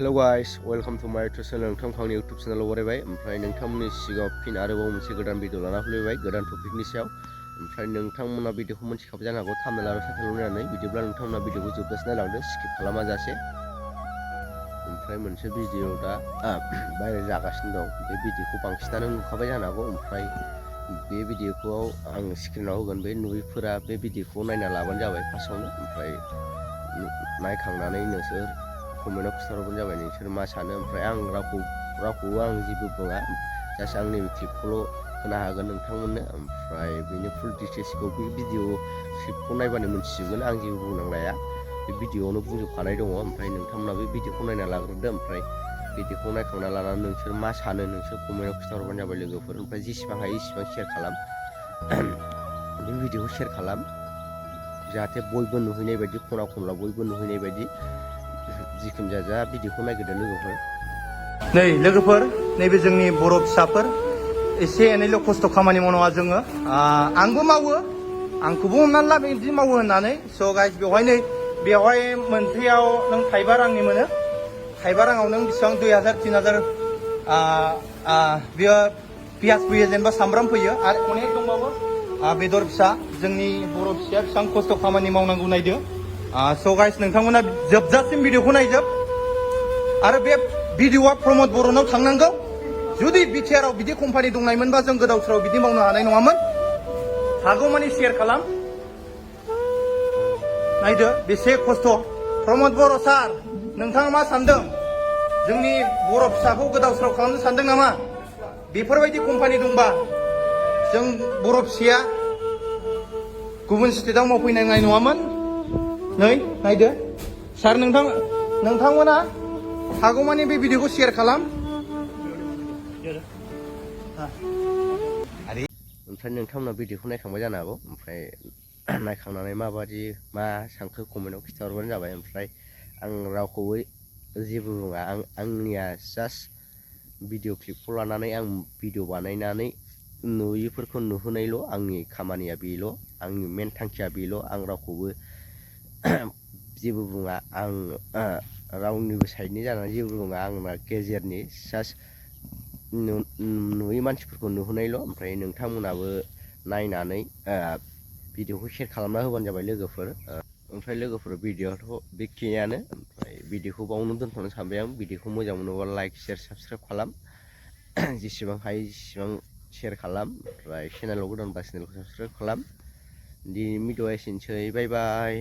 Hello guys, welcome to my YouTube channel. नोंथांनि YouTube channel बरायबाय ओमफ्राय नोंथांमोननि सिगाङाव फिन आरोबाव मोनसे गोदान भिडिअ लाना फैबाय गोदान टपिकनि सायाव ओमफ्राय नोंथांमोना भिडिअखौ मोनथिखाबाय जानो हागौ थाम्बनेल आरो टाइटेल नायनानै बिदिब्ला नोंथांमोना भिडिअखौ जोबजासिम नायलांदो स्किप खालामाजासे ओमफ्राय मोनसे भिडिअ दा भाइरेल जागासिनो दं बे भिडिअखौ बांसिनानो नुखाबाय जानो हागौ ओमफ्राय बे भिडिअखौ आं स्क्रिनाव होगोन बे नुयिफोरा बे भिडिअखौ नायना लाबानो जाबाय फार्स्टआवनो ओमफ्राय नायखांनानै नोंसोर कमेन्टआव खिन्थाहरबानो जाबाय नोंसोर मा सानो ओमफ्राय आं रावखौबो आं जेबो बुङा जास्ट आंनि क्लिपखौल' होनो हागोन नोंथांमोननो ओमफ्राय बेनि फुल डिटेल्सखौ बे भिडिअ क्लिपखौ नायबानो मोनथिजोबगोन आं जेबो बुंनांलाया बे भिडिअआवनो बुंजोबखानाय दङ ओमफ्राय नोंथांमोना बे भिडिअखौ नायना लाग्रोदो ओमफ्राय भिडिअखौ नायखांना लानानै नोंसोर मा सानो नोंसोर कमेन्टआव खिन्थाहरबानो जाबाय लोगोफोर ओमफ्राय जेसेबां हायो एसेबां शेयार खालाम बे भिडिअखौ शेयार खालाम जाहाथे बयबो नुहैनाय बायदि खना खनला बयबो नुहैनाय बायदि जिखुनु जाया भिडिअखौ नायग्रोदो लोगोफोर नै लोगोफोर नैबे जोंनि बर' फिसाफोर एसे एनैल' खस्थ' खामानि मावनाङा जोङो आंबो मावो आंखौबो हमनानै ला बिदि मावो होननानै स' गाइस बेवहाय मोनसेयाव नों थाइबा रांनि मोनो थाइबा राङाव नों बेसेबां 2000 3000 बेयो पियास फैयो जेनेबा सामब्राम फैयो आरो अनेक दंबावो बेदर फिसा जोंनि बर' फिसाया बेसेबां खस्थ' खामानि मावनांगौ नायदो स' गाइस नोंथांमोना जोबजासिम भिडिअखौ नायजोब आरो बे भिडिअआ प्रमद बर'नाव थांनांगौ जुदि बिटिआरआव बिदि कम्पानि दंनायमोनबा जों गोदाव सोराव बिदि मावनो हानाय नङामोन हागौमानि शेयार खालाम नायदो बेसे खस्थ' प्रमद बर' सार नोंथाङा मा सानदों जोंनि बर' फिसाखौ गोदाव सोराव खालामनो सानदों नामा बेफोरबायदि कम्पानि दंबा जों बर' फिसाया गुबुन स्टेटआव मावफैनांनाय नङामोन नै नायदो सार नोंथांमोना हागौमानि बे भिडिअखौ शेयार खालाम ओमफ्राय नोंथांमोना भिडिअखौ नायखांबाय जानो हागौ ओमफ्राय नायखांनानै माबादि मा सानखो कमेन्टआव खिन्थाहरबानो जाबाय ओमफ्राय आं रावखौबो जेबो बुङा आंनिया जास्ट भिडिअ क्लिपखौ लानानै आं भिडिअ बानायनानै नुयिफोरखौ नुहोनायल' आंनि खामानिया बेल' आंनि मेन थांखिया बेल' आं रावखौबो जेबो बुङा आं रावनिबो साइडनि जानानै जेबो बुङा आंना गेजेरनि जास्ट नुयै मानसिफोरखौ नुहोनायल' ओमफ्राय नोंथांमोनाबो नायनानै भिडिअखौ शेयार खालामना होबानो जाबाय लोगोफोर ओमफ्राय लोगोफोर भिडिअआथ' बेखिनियानो ओमफ्राय भिडिअखौ बावनो दोनथ'नो सानबाय आं भिडिअखौ मोजां मोनोबा लाइक शेयार साबसक्राइब खालाम जेसेबां हायो जेसेबां शेयार खालाम ओमफ्राय चेनेलाव गोदानबा चेनेलखौ साबसक्राइब खालाम दिनै भिडिअआ एसेनोसै बाय बाय